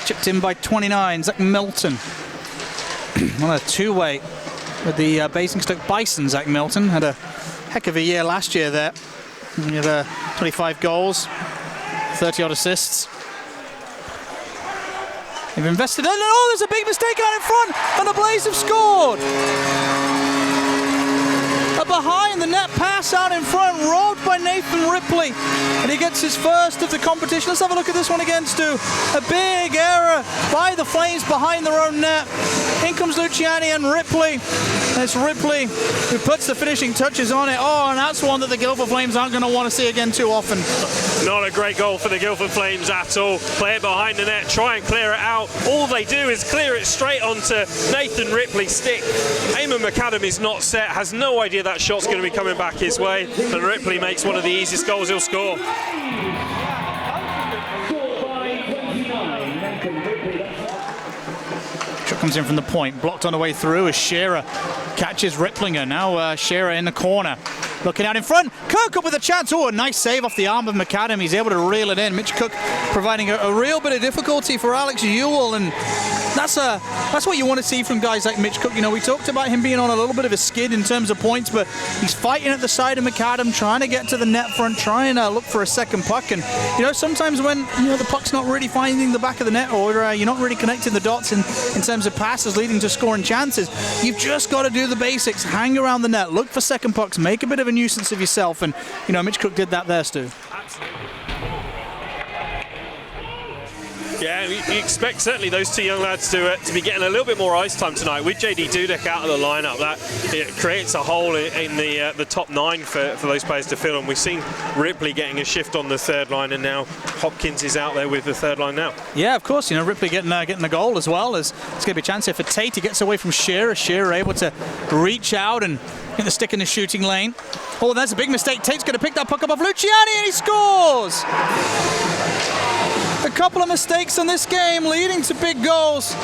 Chipped in by 29, Zach Milton. On a two-way with the Basingstoke Bison. Zach Milton had a heck of a year last year there. He had 25 goals, 30 odd assists. They've invested. Oh, there's a big mistake out in front, and the Blaze have scored. A behind the net pass out in front, robbed by Nathan Ripley, and he gets his first of the competition. Let's have a look at this one again, Stu. A big error by the Flames behind their own net. In comes Luciani and Ripley. It's Ripley who puts the finishing touches on it. Oh, and that's one that the Guildford Flames aren't going to want to see again too often. Not a great goal for the Guildford Flames at all. Play it behind the net, try and clear it out. All they do is clear it straight onto Nathan Ripley's stick. Eamon McAdam is not set, has no idea that shot's going to be coming back his way, and Ripley makes one of the easiest goals he'll score. Shot comes in from the point, blocked on the way through as Shearer catches Riplinger. Now Shearer in the corner. Looking out in front, Cook up with a chance. Oh, a nice save off the arm of McAdam. He's able to reel it in. Mitch Cook providing a real bit of difficulty for Alex Ewell, and that's what you want to see from guys like Mitch Cook. You know, we talked about him being on a little bit of a skid in terms of points, but he's fighting at the side of McAdam, trying to get to the net front, trying to look for a second puck. And you know, sometimes when the puck's not really finding the back of the net, or you're not really connecting the dots in terms of passes leading to scoring chances, you've just got to do the basics, hang around the net, look for second pucks, make a bit of a nuisance of yourself, and you know, Mitch Cook did that there, Stu. Yeah, you expect certainly those two young lads to be getting a little bit more ice time tonight. With JD Dudek out of the lineup, that creates a hole in the top nine for those players to fill, and we've seen Ripley getting a shift on the third line, and now Hopkins is out there with the third line now. Yeah, of course, Ripley getting the goal as well. As it's going to be a chance here for Tate. He gets away from Shearer. Shearer able to reach out and get the stick in the shooting lane. Oh, that's a big mistake. Tate's going to pick that puck up off Luciani, and he scores! A couple of mistakes in this game leading to big goals.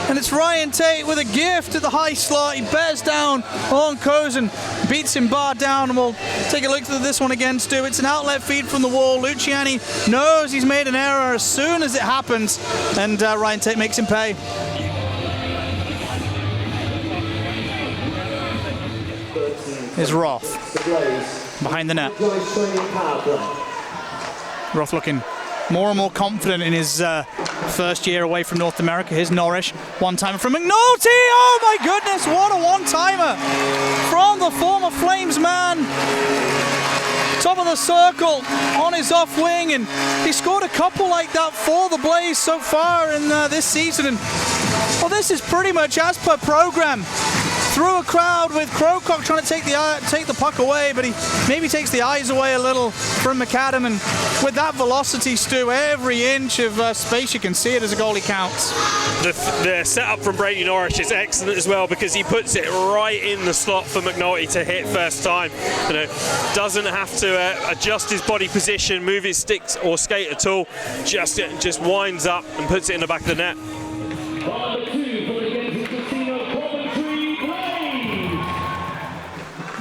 And it's Ryan Tate with a gift at the high slot. He bears down on Cozen, beats him bar down, and we'll take a look at this one again, Stu. It's an outlet feed from the wall. Luciani knows he's made an error as soon as it happens, and Ryan Tate makes him pay. Here's Roth behind the net. Roth looking more and more confident in his first year away from North America. Here's Norrish. One-timer from McNulty. Oh my goodness, what a one-timer from the former Flames man. Top of the circle on his off wing, and he scored a couple like that for the Blaze so far in this season. And well, this is pretty much as per program. Through a crowd with Crowcock trying to take the puck away, but he maybe takes the eyes away a little from McAdam, and with that velocity, Stu, every inch of space you can see it as a goalie counts. The setup from Brady Norrish is excellent as well, because he puts it right in the slot for McNulty to hit first time. Doesn't have to adjust his body position, move his sticks or skate at all. Just winds up and puts it in the back of the net.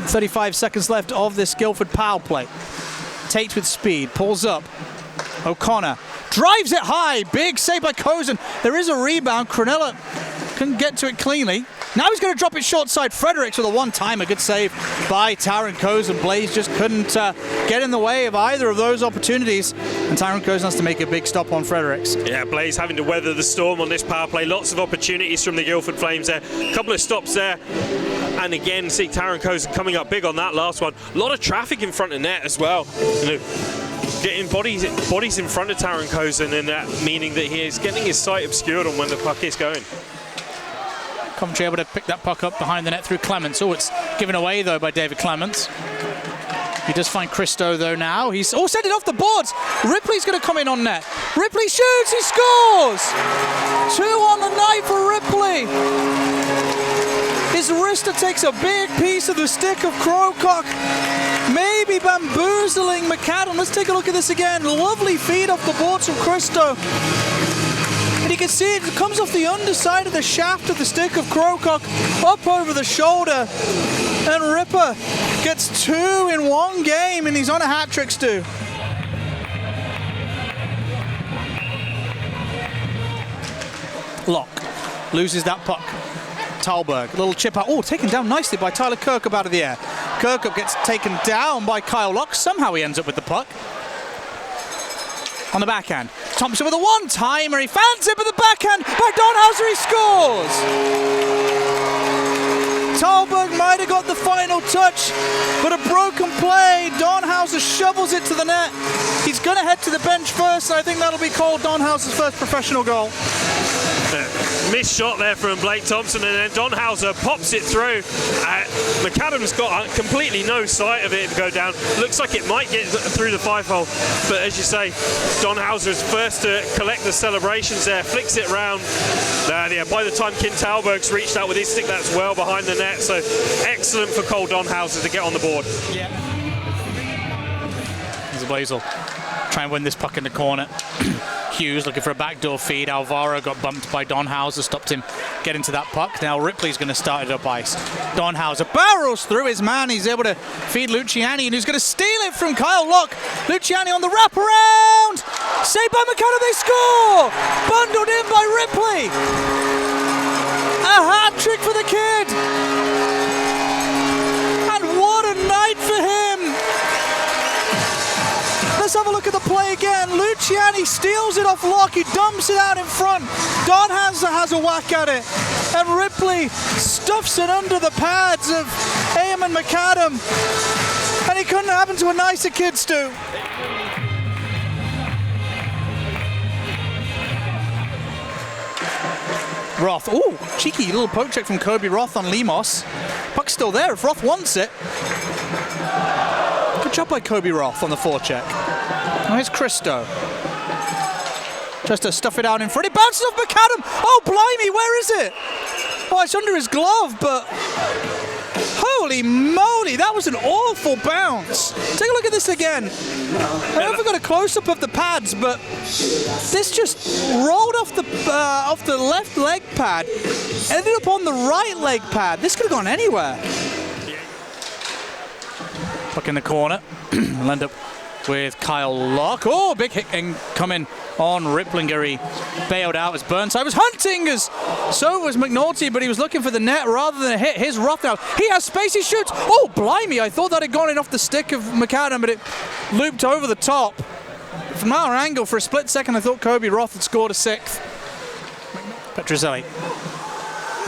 35 seconds left of this Guildford power play. Tate with speed, pulls up. O'Connor drives it high. Big save by Cozen. There is a rebound. Cronella couldn't get to it cleanly. Now he's going to drop it short side. Fredericks with a one-timer. Good save by Tyron Cozen. Blaze just couldn't get in the way of either of those opportunities. And Tyron Cozen has to make a big stop on Fredericks. Yeah, Blaze having to weather the storm on this power play. Lots of opportunities from the Guildford Flames there. A couple of stops there. And again, see Tyron Cozen coming up big on that last one. A lot of traffic in front of net as well. Getting bodies in front of Tyron Cozen, and that meaning that he is getting his sight obscured on when the puck is going. Coventry able to pick that puck up behind the net through Clements. Oh, it's given away though by David Clements. He does find Christo though now. He's sent it off the boards. Ripley's going to come in on net. Ripley shoots, he scores! 2 on the night for Ripley. His wrister takes a big piece of the stick of Crowcock, maybe bamboozling McAdam. Let's take a look at this again. Lovely feed off the boards from Christo. And you can see it comes off the underside of the shaft of the stick of Crowcock, up over the shoulder. And Ripper gets 2 in one game, and he's on a hat-trick, Stu. Locke loses that puck. Talberg, little chip out. Oh, taken down nicely by Tyler Kirkup out of the air. Kirkup gets taken down by Kyle Locke. Somehow he ends up with the puck. On the backhand. Thompson with a one-timer. He fans it with the backhand. By Donhauser, he scores! Talberg might have got the final touch, but a broken play. Donhauser shovels it to the net. He's going to head to the bench first, and I think that'll be called Donhauser's first professional goal. Missed shot there from Blake Thompson, and then Donhauser pops it through. McAdam's got completely no sight of it go down. Looks like it might get through the 5-hole, but as you say, Donhauser is first to collect the celebrations there, flicks it round. Yeah, by the time Kim Talberg's reached out with his stick, that's well behind the net, so excellent for Cole Donhauser to get on the board. Yeah. There's a Blazel. Try and win this puck in the corner. Hughes looking for a backdoor feed. Alvaro got bumped by Donhauser, stopped him getting to that puck. Now Ripley's going to start it up ice. Donhauser barrels through his man. He's able to feed Luciani, and who's going to steal it from Kyle Locke. Luciani on the wraparound. Saved by McAdam, they score! Bundled in by Ripley. A hat trick for the kid. And what a night for him. Let's have a look at the play again. Luciani steals it off Locke. He dumps it out in front. Donhauser has a whack at it. And Ripley stuffs it under the pads of Eamon McAdam. And it couldn't happen to a nicer kid, Stu. Roth. Ooh, cheeky little poke check from Kobe Roth on Lemos. Puck's still there if Roth wants it. Good job by Kobe Roth on the forecheck. Now here's Christo. Tries to stuff it out in front. It bounces off McAdam. Oh, blimey, where is it? Oh, it's under his glove, but holy moly, that was an awful bounce. Take a look at this again. I don't know if I got a close-up of the pads, but this just rolled off the left leg pad, ended up on the right leg pad. This could have gone anywhere. Puck in the corner. We'll end up with Kyle Locke. Oh, big hit coming on Riplinger. He bailed out as Burnside was hunting, as so was McNulty, but he was looking for the net rather than hit his Roth now. He has space, he shoots. Oh, blimey, I thought that had gone in off the stick of McAdam, but it looped over the top. From our angle, for a split second, I thought Kobe Roth had scored a sixth. Petrozelli.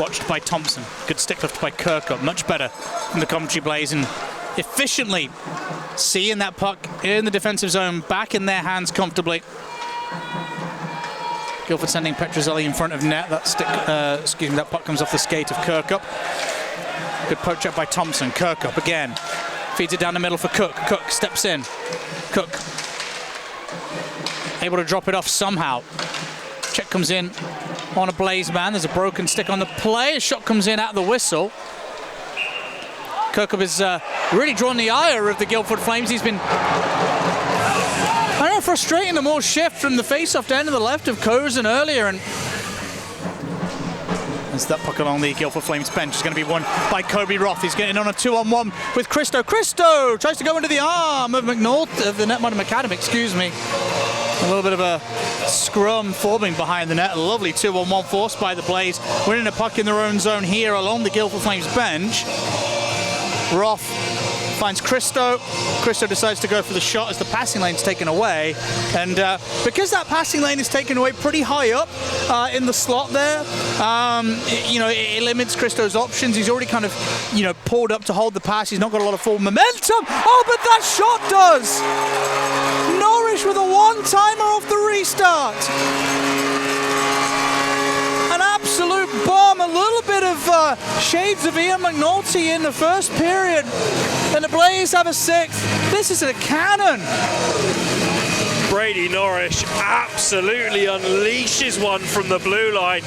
Watched by Thompson. Good stick lift by Kirkup. Much better from the Coventry Blaze, and efficiently seeing that puck in the defensive zone back in their hands comfortably. Guildford sending Petrozelli in front of net. That stick, that puck comes off the skate of Kirkup. Good poke up by Thompson. Kirkup again feeds it down the middle for Cook. Cook steps in. Cook able to drop it off somehow. Check comes in on a Blaze man. There's a broken stick on the play. A shot comes in at the whistle. Kirkup has really drawn the ire of the Guildford Flames. He's been, I don't know, frustrating them all shift from the face-off end to the left of Cozen earlier, and as that puck along the Guildford Flames bench is going to be won by Kobe Roth. He's getting on a 2-on-1 with Christo. Christo tries to go into the arm of the netminder McAdam, excuse me. A little bit of a scrum forming behind the net. A lovely 2-on-1 forced by the Blaze. Winning a puck in their own zone here along the Guildford Flames bench. Roth finds Christo. Christo decides to go for the shot as the passing lane's taken away. And because that passing lane is taken away pretty high up in the slot there, it limits Christo's options. He's already kind of, pulled up to hold the pass. He's not got a lot of full momentum. Oh, but that shot does! Norwich with a one-timer off the restart. An absolute bomb. A little bit of shades of Ian McNulty in the first period. And the Blaze have a sixth. This is a cannon. Brady Norwich absolutely unleashes one from the blue line.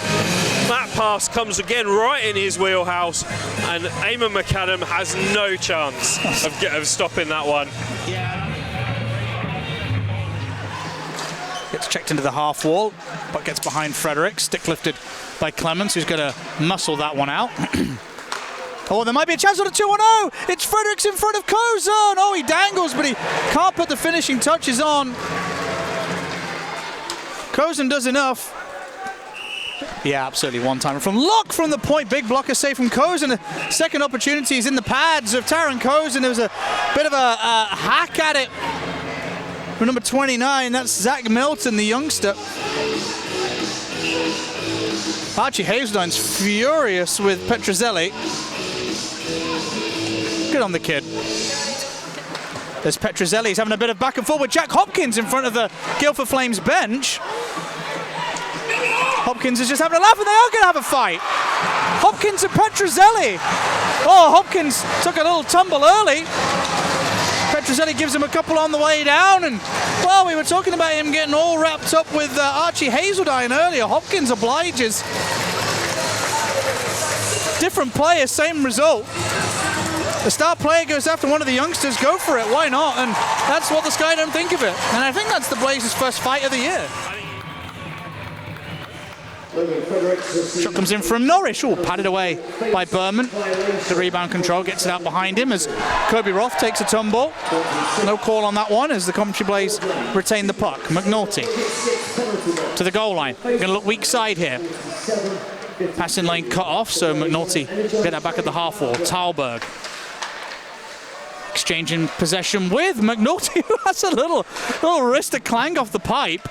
That pass comes again right in his wheelhouse, and Eamon McAdam has no chance of stopping that one. Yeah. Gets checked into the half wall, but gets behind Frederick. Stick lifted by Clemens, who's going to muscle that one out. Oh, there might be a chance on a 2-1-0. It's Fredericks in front of Cozen. Oh, he dangles, but he can't put the finishing touches on. Cozen does enough. Yeah, absolutely. One-timer from Locke from the point. Big blocker save from Cozen. The second opportunity is in the pads of Taron Cozen. There was a bit of a hack at it from number 29. That's Zach Milton, the youngster. Archie Hazeldine's furious with Petrozelli. Good on the kid. There's Petrozelli. He's having a bit of back and forth with Jack Hopkins in front of the Guildford Flames bench. Hopkins is just having a laugh, and they are going to have a fight. Hopkins and Petrozelli. Oh, Hopkins took a little tumble early. Petrozelli gives him a couple on the way down, and, well, we were talking about him getting all wrapped up with Archie Hazeldine earlier. Hopkins obliges. Different player, same result. The star player goes after one of the youngsters, go for it, why not? And that's what the Skydome think of it. And I think that's the Blazers' first fight of the year. Shot comes in from Norrish. Oh, padded away by Berman. The rebound control gets it out behind him as Kobe Roth takes a tumble. No call on that one as the Coventry Blaze retain the puck. McNulty to the goal line. Going to look weak side here. Passing lane cut off, so McNulty get that back at the half wall. Talberg exchanging possession with McNulty. That's a little wrist to clang off the pipe.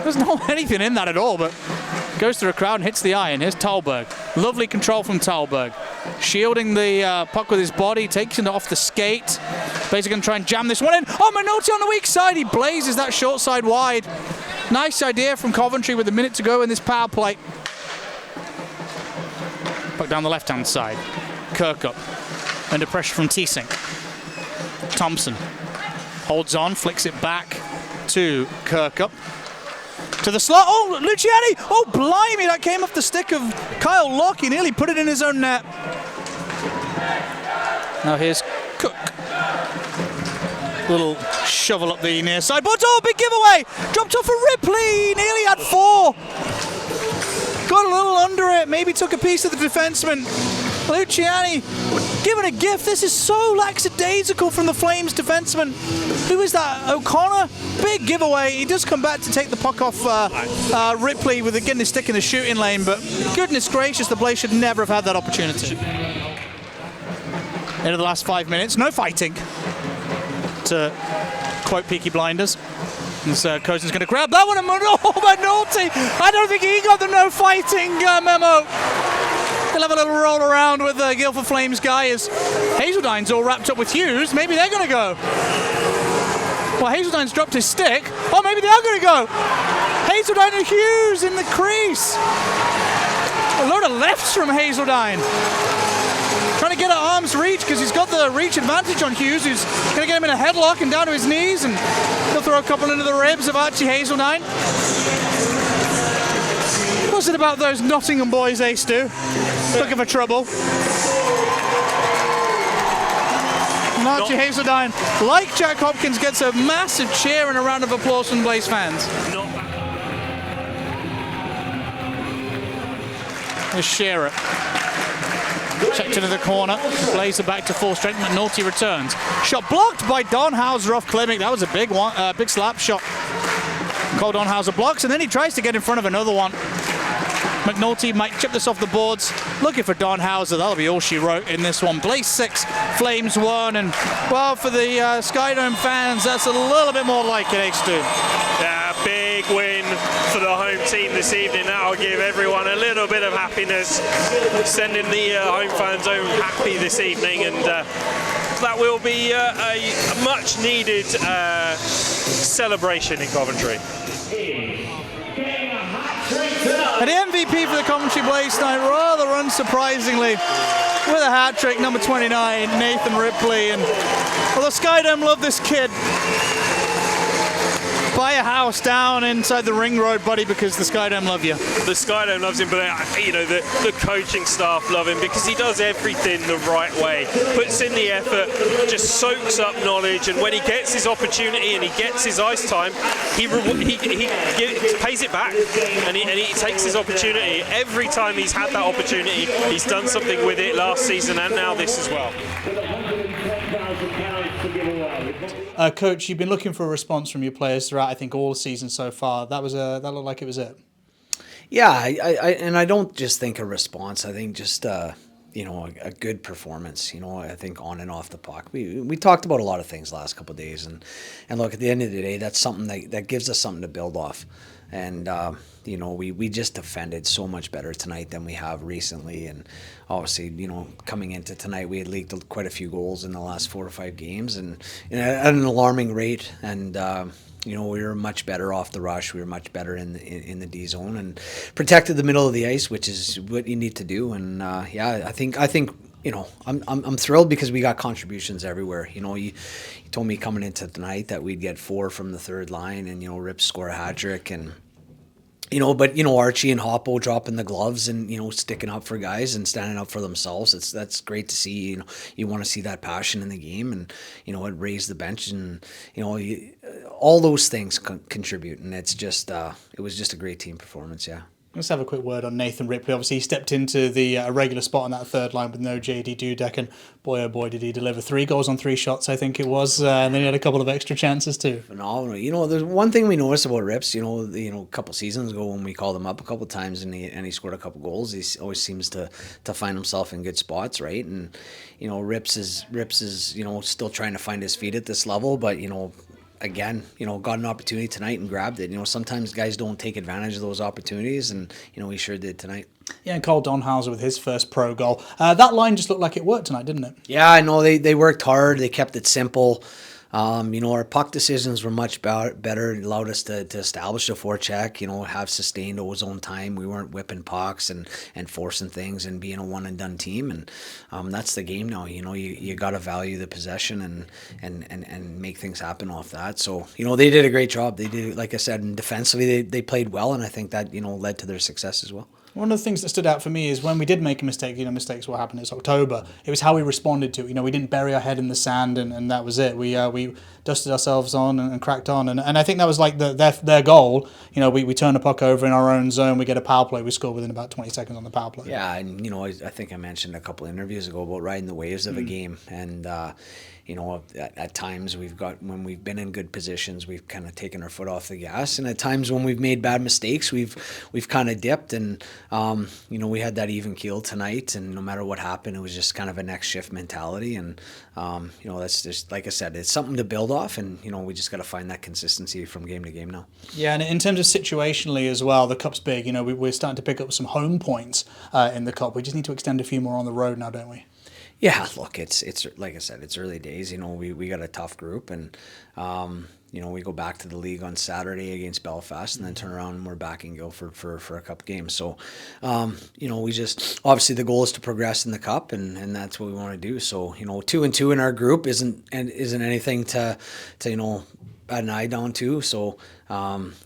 There's not anything in that at all, but goes through a crowd and hits the iron. Here's Talberg. Lovely control from Talberg. Shielding the puck with his body, takes it off the skate. Basically going to try and jam this one in. Oh, McNulty on the weak side. He blazes that short side wide. Nice idea from Coventry with a minute to go in this power play. Puck down the left-hand side. Kirkup under pressure from Teesink. Thompson holds on, flicks it back to Kirkup. To the slot. Oh, Luciani. Oh, blimey. That came off the stick of Kyle Locke. He nearly put it in his own net. Now here's Cook. Little shovel up the near side. But oh, big giveaway. Dropped off for Ripley. Nearly had 4. Got a little under it. Maybe took a piece of the defenseman. Luciani given a gift. This is so lackadaisical from the Flames defenseman. Who is that? O'Connor? Big giveaway. He does come back to take the puck off Ripley with getting his stick in the shooting lane, but goodness gracious, the Blaze should never have had that opportunity. Into the last 5 minutes, no fighting, to quote Peaky Blinders. And so Cozen's going to grab that one, and McNulty! I don't think he got the no fighting memo. They'll have a little roll around with the Guildford Flames guy as Hazeldine's all wrapped up with Hughes. Maybe they're going to go. Well, Hazeldine's dropped his stick. Oh, maybe they are going to go. Hazeldine and Hughes in the crease. A load of lefts from Hazeldine. Trying to get at arm's reach because he's got the reach advantage on Hughes, who's going to get him in a headlock and down to his knees, and he'll throw a couple into the ribs of Archie Hazeldine. What's it about those Nottingham boys, eh, Stu? Looking for trouble. And Archie Hazeldine, like Jack Hopkins, gets a massive cheer and a round of applause from Blaze fans. Here's Shearer. Checked into the corner. Blaze are back to full strength. McNulty returns. Shot blocked by Donhauser off Klimek. That was a big one, big slap shot. Cole Donhauser blocks, and then he tries to get in front of another one. McNulty might chip this off the boards. Looking for Donhauser. That'll be all she wrote in this one. Blaze 6, Flames 1, and well, for the Skydome fans, that's a little bit more like it, Stu. Yeah, big win for the home team this evening. That'll give everyone a little bit of happiness, sending the home fans home happy this evening, and that will be a much needed celebration in Coventry. And the MVP for the Coventry Blaze tonight, rather unsurprisingly, with a hat-trick, number 29, Nathan Ripley. And well, the Skydome love this kid. Buy a house down inside the ring road, buddy, because the Skydome love you. The Skydome loves him, but you know, the coaching staff love him because he does everything the right way, puts in the effort, just soaks up knowledge, and when he gets his opportunity and he gets his ice time, he pays it back, and he takes his opportunity. Every time he's had that opportunity, he's done something with it last season and now this as well. Coach, you've been looking for a response from your players throughout, I think, all the season so far. That looked like it was it. Yeah, I don't just think a response. I think just you know, a good performance. You know, I think on and off the puck. We talked about a lot of things last couple of days, and look, at the end of the day, that's something that gives us something to build off. And you know, we just defended so much better tonight than we have recently. And obviously, you know, coming into tonight, we had leaked quite a few goals in the last 4 or 5 games, and at an alarming rate. And you know, we were much better off the rush. We were much better in the D zone and protected the middle of the ice, which is what you need to do. And yeah, I think you know, I'm thrilled because we got contributions everywhere. You know, you told me coming into tonight that we'd get 4 from the third line, and you know, Rip score a hat trick, and you know, but you know, Archie and Hoppo dropping the gloves and you know, sticking up for guys and standing up for themselves. That's great to see. You know, you want to see that passion in the game, and you know, it raised the bench, and you know, all those things contribute, and it's just it was just a great team performance. Yeah. Let's have a quick word on Nathan Ripley. Obviously, he stepped into the regular spot on that third line with no JD Dudek, and boy, oh boy, did he deliver. 3 goals on 3 shots, I think it was, and then he had a couple of extra chances too. Phenomenal. You know, there's one thing we noticed about Rips. You know, a couple seasons ago when we called him up a couple times and he scored a couple goals, he always seems to find himself in good spots, right? And you know, Rips is you know, still trying to find his feet at this level, but you know, again, you know, got an opportunity tonight and grabbed it. You know, sometimes guys don't take advantage of those opportunities, and you know, he sure did tonight. Yeah, and Cole Donhauser with his first pro goal. That line just looked like it worked tonight, didn't it? Yeah, I know they worked hard. They kept it simple. You know, our puck decisions were much better. It allowed us to establish a forecheck, you know, have sustained ozone time. We weren't whipping pucks and forcing things and being a one-and-done team. And that's the game now. You know, you got to value the possession and make things happen off that. So, you know, they did a great job. They did, like I said, and defensively they played well, and I think that, you know, led to their success as well. One of the things that stood out for me is when we did make a mistake, you know, mistakes will happen, it's October, it was how we responded to it. You know, we didn't bury our head in the sand and that was it. We dusted ourselves on and cracked on. And I think that was like their goal. You know, we turn a puck over in our own zone, we get a power play, we score within about 20 seconds on the power play. Yeah, and, you know, I think I mentioned a couple of interviews ago about riding the waves of a game. And, you know, at times when we've been in good positions, we've kind of taken our foot off the gas, and at times when we've made bad mistakes, we've kind of dipped. And you know, we had that even keel tonight, and no matter what happened, it was just kind of a next shift mentality. And you know, that's just, like I said, it's something to build off, and you know, we just got to find that consistency from game to game now. Yeah, and in terms of situationally as well, the cup's big. You know, we're starting to pick up some home points in the cup. We just need to extend a few more on the road now, don't we? Yeah, look, it's like I said, it's early days. You know, we got a tough group, and you know, we go back to the league on Saturday against Belfast, and then turn around and we're back in Guildford for a cup game. So, you know, we just, obviously the goal is to progress in the cup, and that's what we want to do. So, you know, 2-2 in our group isn't anything to you know, bat an eye down to. So,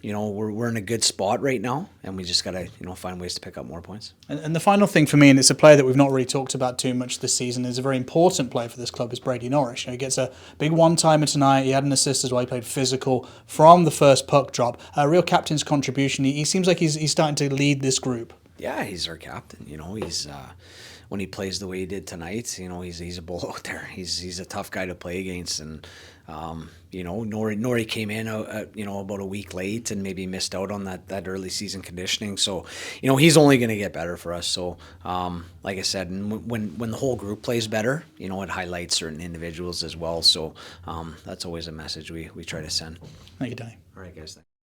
you know, we're in a good spot right now, and we just got to, you know, find ways to pick up more points. And the final thing for me, and it's a player that we've not really talked about too much this season, is a very important player for this club, is Brady Norrish. You know, he gets a big one-timer tonight. He had an assist as well. He played physical from the first puck drop. A real captain's contribution. He seems like he's starting to lead this group. Yeah, he's our captain. You know, he's when he plays the way he did tonight, you know, he's a bull out there. He's a tough guy to play against, and you know, Nori came in you know, about a week late and maybe missed out on that early season conditioning. So, you know, he's only going to get better for us. So, like I said, when the whole group plays better, you know, it highlights certain individuals as well. So, that's always a message we try to send. Thank you, Danny. All right, guys. Thanks.